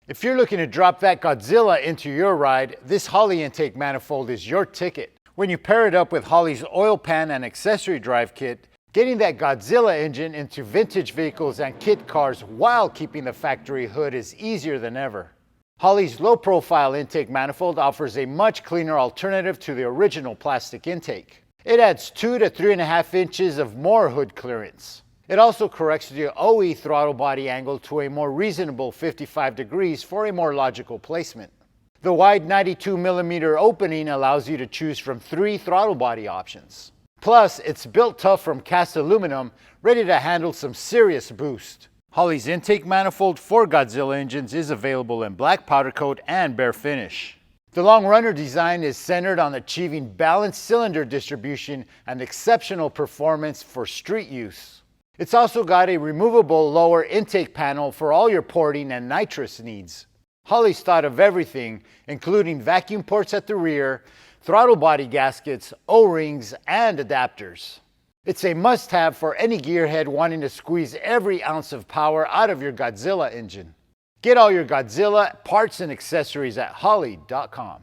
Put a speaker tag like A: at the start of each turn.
A: If you're looking to drop that Godzilla into your ride, this Holley intake manifold is your ticket. When you pair it up with Holley's oil pan and accessory drive kit, getting that Godzilla engine into vintage vehicles and kit cars while keeping the factory hood is easier than ever. Holley's low-profile intake manifold offers a much cleaner alternative to the original plastic intake. It adds 2 to 3.5 inches of more hood clearance. It also corrects the OE throttle body angle to a more reasonable 55 degrees for a more logical placement. The wide 92mm opening allows you to choose from 3 throttle body options. Plus, it's built tough from cast aluminum, ready to handle some serious boost. Holley's intake manifold for Godzilla engines is available in black powder coat and bare finish. The long runner design is centered on achieving balanced cylinder distribution and exceptional performance for street use. It's also got a removable lower intake panel for all your porting and nitrous needs. Holley's thought of everything, including vacuum ports at the rear, throttle body gaskets, O-rings, and adapters. It's a must-have for any gearhead wanting to squeeze every ounce of power out of your Godzilla engine. Get all your Godzilla parts and accessories at Holley.com.